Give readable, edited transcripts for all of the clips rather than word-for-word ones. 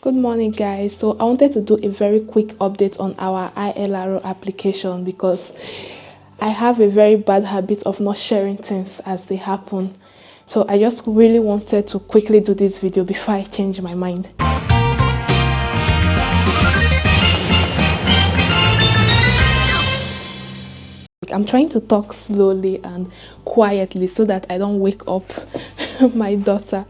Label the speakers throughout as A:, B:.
A: Good morning, guys. So I wanted to do a very quick update on our ILR application because I have a very bad habit of not sharing things as they happen. So I just really wanted to quickly do this video before I change my mind. I'm trying to talk slowly and quietly so that I don't wake up my daughter.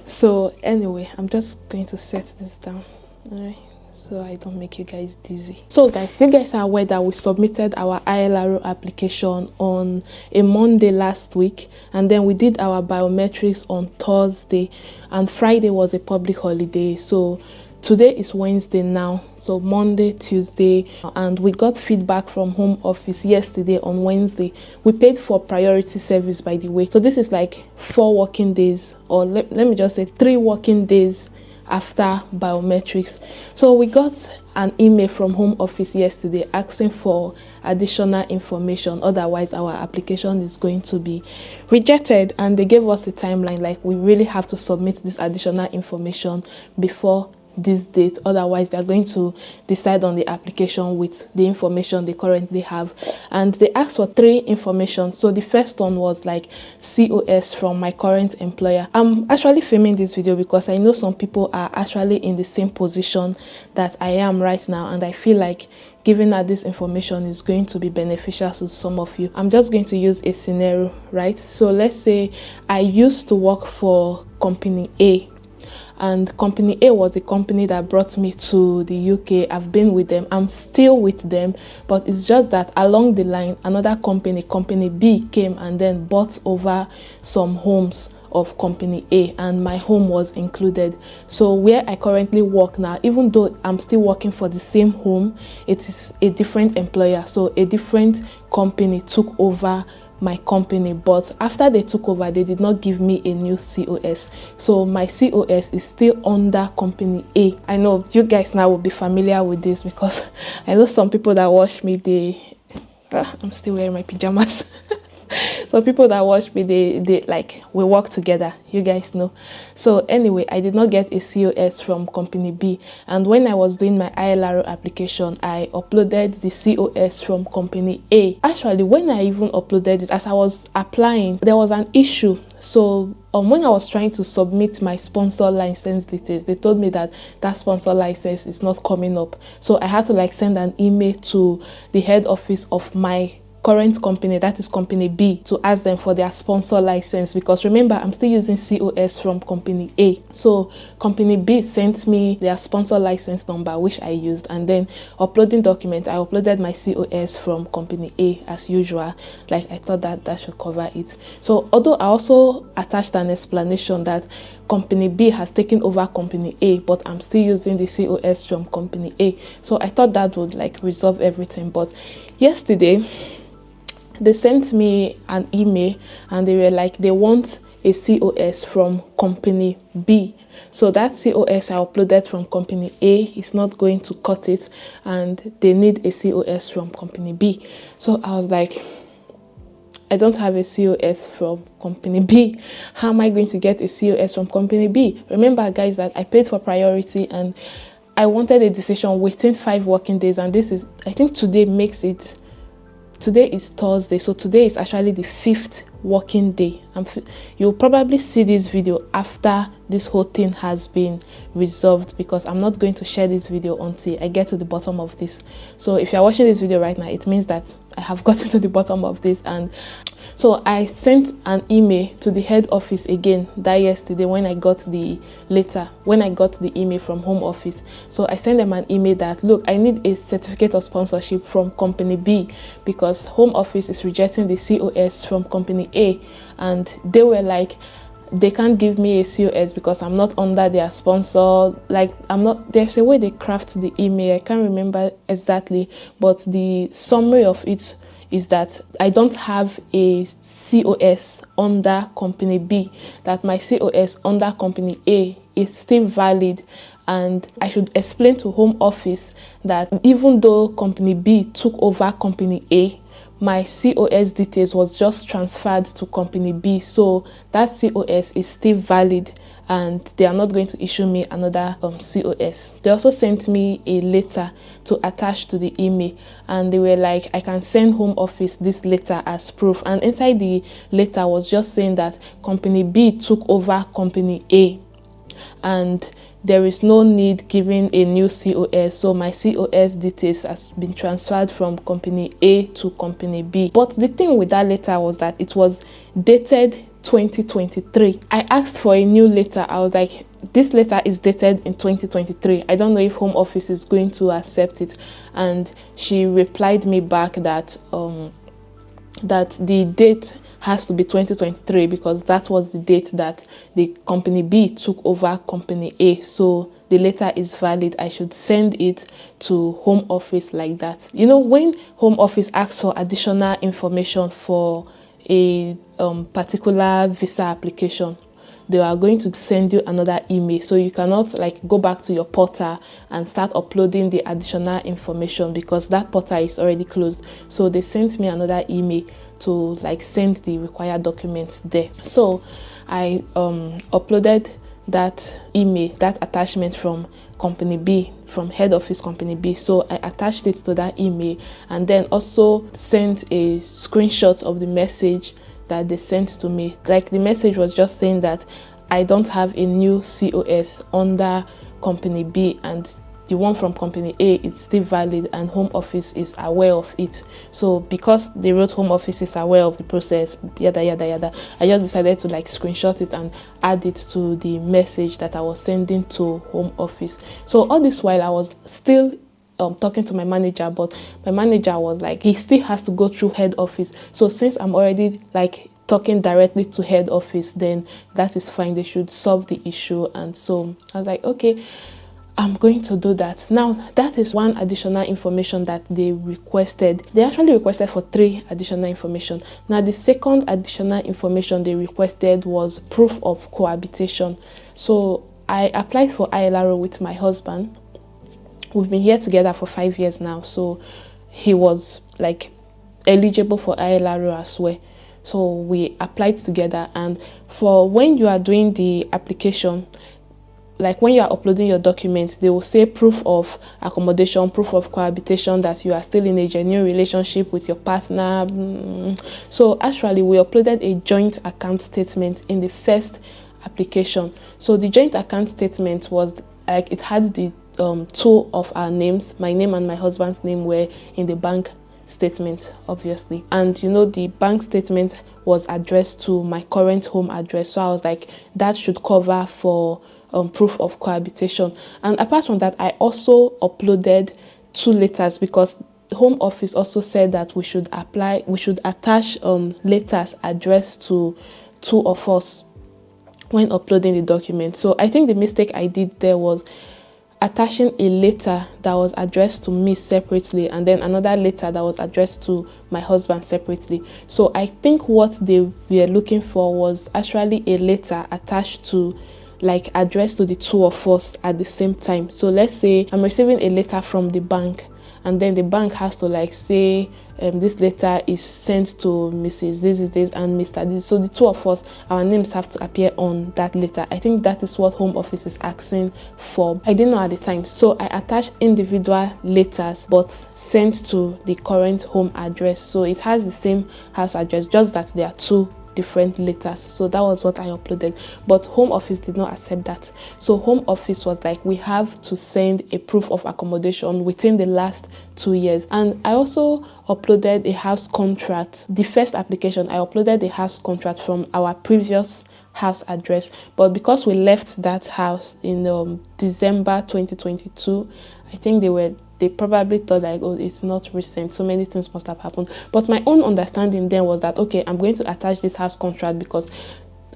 A: So anyway, I'm just going to set this down. All right, so I don't make you guys dizzy. So guys, you guys are aware that we submitted our ILR application on a Monday last week, and then we did our biometrics on Thursday, and Friday was a public holiday. So today is Wednesday now, so Monday, Tuesday, and we got feedback from home office yesterday on Wednesday. We paid for priority service, by the way. So this is like 4 working days, or let me just say 3 working days after biometrics. So we got an email from home office yesterday asking for additional information, otherwise our application is going to be rejected, and they gave us a timeline, like we really have to submit this additional information before this date, otherwise they're going to decide on the application with the information they currently have. And they asked for 3 information. So the first one was like COS from my current employer. I'm actually filming this video because I know some people are actually in the same position that I am right now, and I feel like given that this information is going to be beneficial to some of you. I'm just going to use a scenario, right? So let's say I used to work for company A, and company A was the company that brought me to the UK. I've been with them, I'm still with them, but it's just that along the line another company B, came and then bought over some homes of company A, and my home was included. So where I currently work now, even though I'm still working for the same home, it is a different employer. So a different company took over my company, but after they took over, they did not give me a new COS. So my COS is still under company A. I know you guys now will be familiar with this because I know some people that watch me, I'm still wearing my pajamas. So people that watch me, they like, we work together, you guys know. So anyway, I did not get a COS from company B, and when I was doing my ILR application, I uploaded the COS from company A. Actually, when I even uploaded it, as I was applying, there was an issue. So when I was trying to submit my sponsor license details, they told me that that sponsor license is not coming up. So I had to like send an email to the head office of my current company, that is company B, to ask them for their sponsor license, because remember, I'm still using COS from company A. So company B sent me their sponsor license number, which I used, and then uploading document, I uploaded my COS from company A as usual. Like I thought that should cover it. So although I also attached an explanation that company B has taken over company A, but I'm still using the COS from company A. So I thought that would like resolve everything. But yesterday they sent me an email and they were like, they want a COS from company B. So that COS I uploaded from company A is not going to cut it, and they need a COS from company B. So I was like, I don't have a COS from company B. How am I going to get a COS from company B? Remember, guys, that I paid for priority and I wanted a decision within 5 working days, and this is, I think today makes it, today is Thursday, so today is actually the 5th working day. You'll probably see this video after this whole thing has been resolved, because I'm not going to share this video until I get to the bottom of this. So if you're watching this video right now, it means that I have gotten to the bottom of this. And so I sent an email to the head office again that yesterday when I got the letter, when I got the email from home office. So I sent them an email that, look, I need a certificate of sponsorship from company B because home office is rejecting the COS from company A. And they were like, they can't give me a COS because I'm not under their sponsor. Like, I'm not, there's a way they craft the email, I can't remember exactly, but the summary of it is that I don't have a COS under company B, that my COS under company A is still valid, and I should explain to home office that even though company B took over company A, my COS details was just transferred to company B, so that COS is still valid and they are not going to issue me another COS. They also sent me a letter to attach to the email, and they were like, I can send Home Office this letter as proof. And inside the letter was just saying that company B took over company A and there is no need giving a new COS, so my COS details has been transferred from company A to company B. But the thing with that letter was that it was dated 2023. I asked for a new letter. I was like, this letter is dated in 2023. I don't know if Home Office is going to accept it. And she replied me back that that the date has to be 2023 because that was the date that the company B took over company A. So the letter is valid. I should send it to Home Office like that. You know, when Home Office asks for additional information for a particular visa application, they are going to send you another email, so you cannot like go back to your portal and start uploading the additional information because that portal is already closed. So they sent me another email to like send the required documents there. So I uploaded that email, that attachment from company B, from head office company B. So I attached it to that email and then also sent a screenshot of the message that they sent to me. Like the message was just saying that I don't have a new COS under company B and the one from company A is still valid and Home Office is aware of it. So because they wrote Home Office is aware of the process, yada yada yada, I just decided to like screenshot it and add it to the message that I was sending to Home Office. So all this while I was still talking to my manager, but my manager was like, he still has to go through head office. So since I'm already like talking directly to head office, then that is fine, they should solve the issue. And so I was like, okay, I'm going to do that. Now that is one additional information that they requested. They actually requested for 3 additional information. Now the second additional information they requested was proof of cohabitation. So I applied for ILR with my husband. We've been here together for 5 years now, so he was like eligible for ILR as well. So we applied together, and for when you are doing the application, like when you are uploading your documents, they will say proof of accommodation, proof of cohabitation, that you are still in a genuine relationship with your partner. So actually we uploaded a joint account statement in the first application. So the joint account statement was like, it had the 2 of our names. My name and my husband's name were in the bank statement, obviously, and you know, the bank statement was addressed to my current home address. So I was like, that should cover for proof of cohabitation. And apart from that, I also uploaded 2 letters because the Home Office also said that we should attach letters addressed to 2 of us when uploading the document. So I think the mistake I did there was attaching a letter that was addressed to me separately and then another letter that was addressed to my husband separately. So I think what they were looking for was actually a letter attached to, like, addressed to the 2 of us at the same time. So let's say I'm receiving a letter from the bank, and then the bank has to like say this letter is sent to Mrs. this and Mr. this. So the 2 of us, our names have to appear on that letter. I think that is what Home Office is asking for. I didn't know at the time, so I attached individual letters but sent to the current home address. So it has the same house address, just that there are 2 different letters. So that was what I uploaded, but Home Office did not accept that. So Home Office was like, we have to send a proof of accommodation within the last 2 years. And I also uploaded a house contract. The first application, I uploaded a house contract from our previous house address, but because we left that house in December 2022, I think they probably thought like, oh, it's not recent, so many things must have happened. But my own understanding then was that, okay, I'm going to attach this house contract because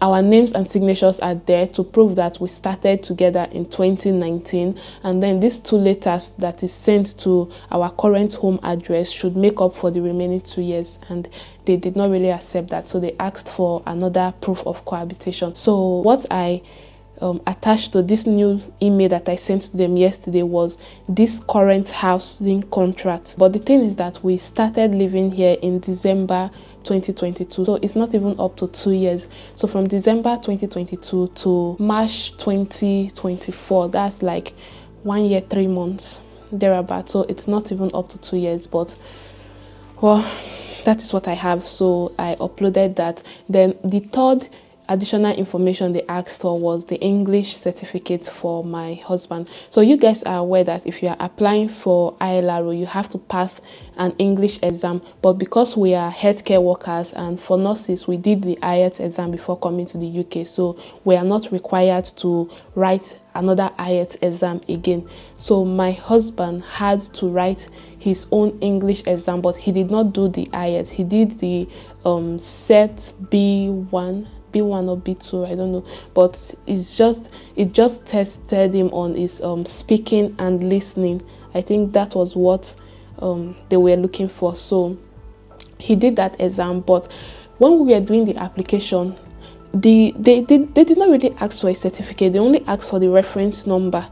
A: our names and signatures are there to prove that we started together in 2019, and then these 2 letters that is sent to our current home address should make up for the remaining 2 years. And they did not really accept that, so they asked for another proof of cohabitation. So what I attached to this new email that I sent to them yesterday was this current housing contract. But the thing is that we started living here in December 2022, so it's not even up to 2 years. So from December 2022 to March 2024, that's like 1 year 3 months thereabout. So it's not even up to 2 years, but well, that is what I have. So I uploaded that. Then the third additional information they asked for was the English certificate for my husband. So you guys are aware that if you are applying for ILR, you have to pass an English exam. But because we are healthcare workers and for nurses, we did the IELTS exam before coming to the UK. So we are not required to write another IELTS exam again. So my husband had to write his own English exam, but he did not do the IELTS. He did the set B1 or B2, I don't know, but it just tested him on his speaking and listening. I think that was what they were looking for. So he did that exam, but when we were doing the application, they did not really ask for a certificate. They only asked for the reference number.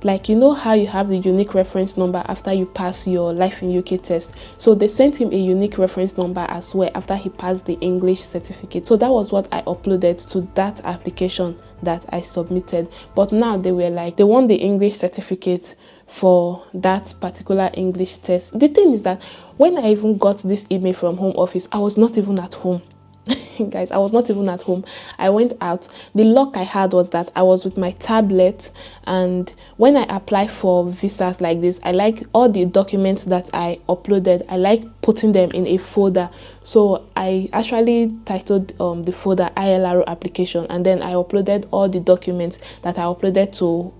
A: Like, you know how you have the unique reference number after you pass your Life in UK test? So they sent him a unique reference number as well after he passed the English certificate. So that was what I uploaded to that application that I submitted. But now they were like, they want the English certificate for that particular English test. The thing is that when I even got this email from Home Office, I was not even at home. Guys, I was not even at home. I went out. The luck I had was that I was with my tablet, and when I apply for visas like this, I like all the documents that I uploaded, I like putting them in a folder. So I actually titled the folder ILR application, and then I uploaded all the documents that I uploaded to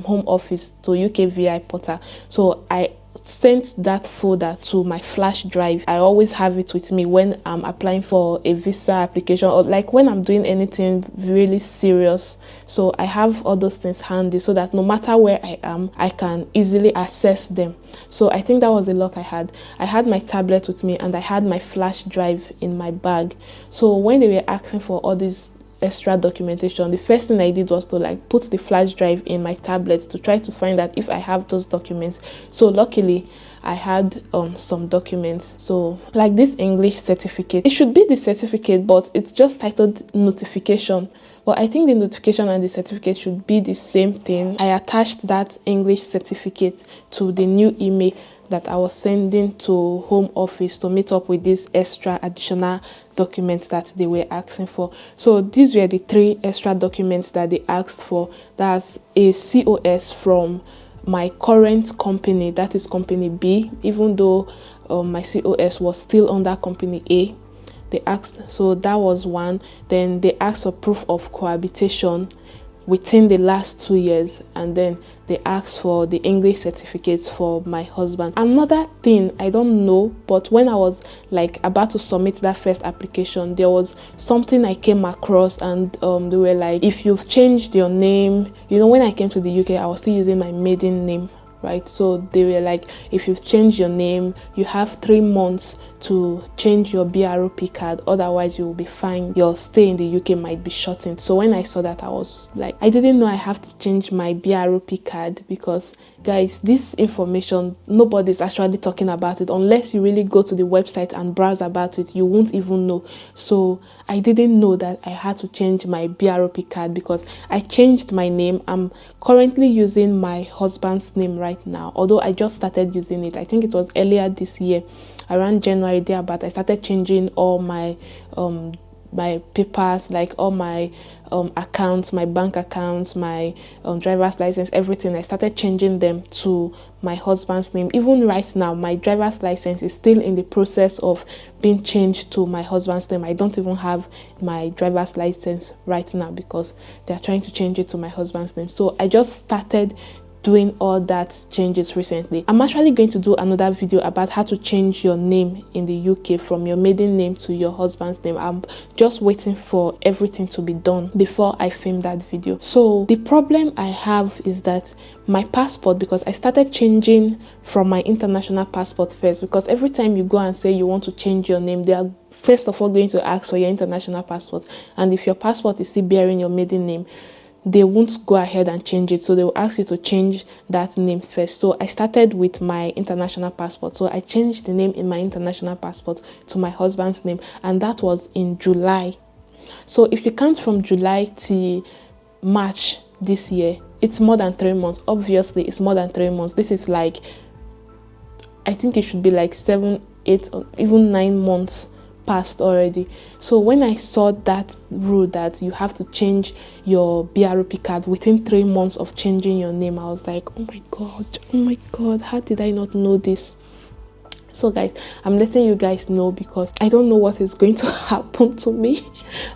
A: Home Office, to UK VI portal. So I sent that folder to my flash drive. I always have it with me when I'm applying for a visa application, or like when I'm doing anything really serious. So I have all those things handy so that no matter where I am, I can easily access them. So I think that was the luck I had. I had my tablet with me and I had my flash drive in my bag. So when they were asking for all these extra documentation, the first thing I did was to like put the flash drive in my tablet to try to find out if I have those documents. So luckily I had some documents. So like this English certificate, it should be the certificate, but it's just titled notification. But I think the notification and the certificate should be the same thing. I attached that English certificate to the new email that I was sending to Home Office to meet up with these extra additional documents that they were asking for. So these were the 3 extra documents that they asked for. That's a COS from my current company, that is company B, even though my COS was still under company A. They asked, so that was one. Then they asked for proof of cohabitation within the last 2 years, and then they asked for the English certificates for my husband. Another thing, I don't know, but when I was like about to submit that first application, there was something I came across, and they were like, if you've changed your name, you know, when I came to the UK, I was still using my maiden name, right? So they were like, if you've changed your name, you have 3 months to change your BROP card, otherwise you will be fined. Your stay in the UK might be shortened. So when I saw that, I was like, I didn't know I have to change my BROP card, because guys, this information, nobody's actually talking about it. Unless you really go to the website and browse about it, you won't even know. So I didn't know that I had to change my BROP card, because I changed my name. I'm currently using my husband's name right now, although I just started using it. I think it was earlier this year, around January there, but I started changing all my my papers, like all my accounts, my bank accounts, my driver's license, everything. I started changing them to my husband's name. Even right now, my driver's license is still in the process of being changed to my husband's name. I don't even have my driver's license right now because they're trying to change it to my husband's name. So I just started doing all that changes recently. I'm actually going to do another video about how to change your name in the UK from your maiden name to your husband's name. I'm just waiting for everything to be done before I film that video. So the problem I have is that my passport, because I started changing from my international passport first, because every time you go and say you want to change your name, they are first of all going to ask for your international passport, and if your passport is still bearing your maiden name, they won't go ahead and change it. So they will ask you to change that name first. So I started with my international passport. So I changed the name in my international passport to my husband's name, and that was in July. So if you count from July to March this year, it's more than 3 months. Obviously, it's more than 3 months. This is like, I think it should be like 7, 8, or even 9 months passed already. So when I saw that rule that you have to change your BRP card within 3 months of changing your name, I was like, oh my god, how did I not know this? So guys, I'm letting you guys know because I don't know what is going to happen to me.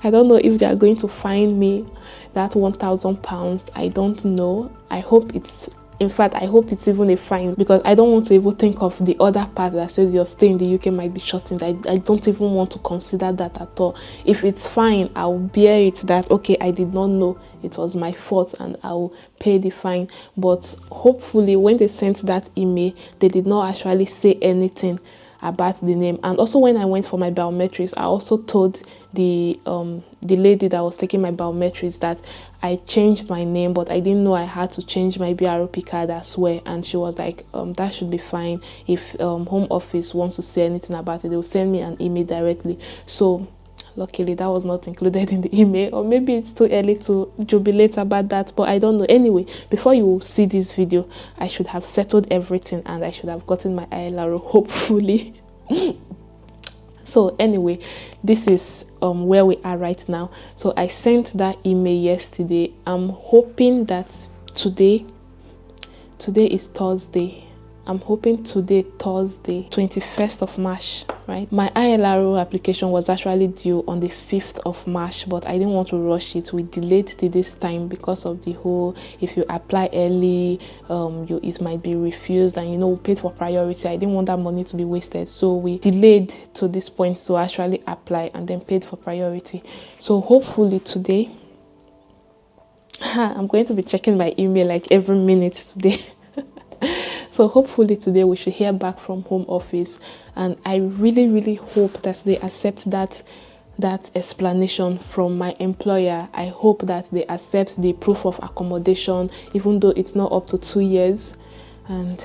A: I don't know if they are going to fine me that £1,000. I don't know. I hope it's, in fact, I hope it's even a fine, because I don't want to even think of the other part that says your stay in the UK might be shortened. I don't even want to consider that at all. If it's fine, I'll bear it that, okay, I did not know, it was my fault, and I'll pay the fine. But hopefully when they sent that email, they did not actually say anything about the name. And also when I went for my biometrics, I also told the lady that was taking my biometrics that I changed my name, but I didn't know I had to change my BRP card as well. And she was like, that should be fine. If Home Office wants to say anything about it, they'll send me an email directly. So luckily that was not included in the email, or maybe it's too early to jubilate about that, but I don't know. Anyway, before you see this video, I should have settled everything and I should have gotten my ILR, hopefully. So anyway, this is where we are right now. So I sent that email yesterday. I'm hoping that today is Thursday. I'm hoping today, Thursday, 21st of March, right? My ILR application was actually due on the 5th of March, but I didn't want to rush it. We delayed to this time because of the whole, if you apply early, it might be refused, and we paid for priority. I didn't want that money to be wasted. So we delayed to this point to actually apply and then paid for priority. So hopefully today, I'm going to be checking my email like every minute today. So hopefully today we should hear back from Home Office, and I really hope that they accept that explanation from my employer. I hope that they accept the proof of accommodation, even though it's not up to 2 years. And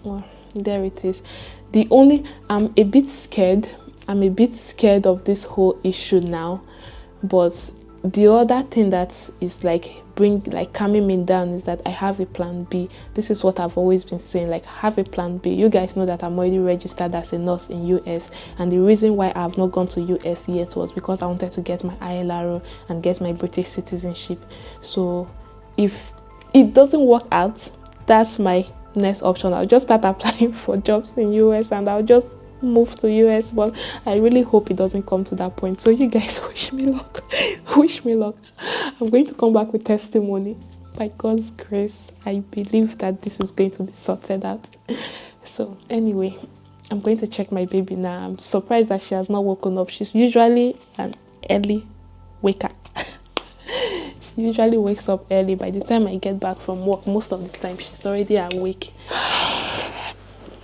A: well, there it is. I'm a bit scared of this whole issue now, but the other thing that is calming me down is that I have a plan B. This is what I've always been saying, like, have a plan B. You guys know that I'm already registered as a nurse in US, and the reason why I have not gone to US yet was because I wanted to get my ILR and get my British citizenship. So if it doesn't work out, that's my next option. I'll just start applying for jobs in US and I'll just move to US, but I really hope it doesn't come to that point. So you guys wish me luck. Wish me luck. I'm going to come back with testimony. By God's grace, I believe that this is going to be sorted out. So anyway, I'm going to check my baby now. I'm surprised that she has not woken up. She's usually an early waker. She usually wakes up early. By the time I get back from work, most of the time she's already awake.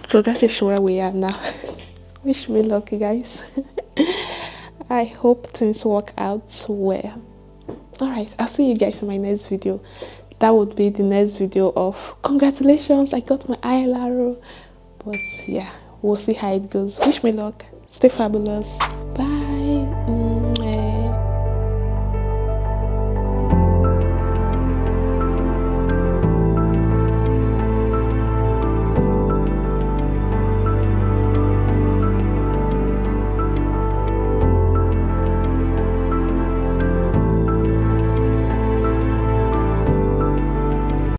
A: So that is where we are now. Wish me luck, guys. I hope things work out well. Alright, I'll see you guys in my next video. That would be the next video of congratulations, I got my ILR. But yeah, we'll see how it goes. Wish me luck. Stay fabulous. Bye.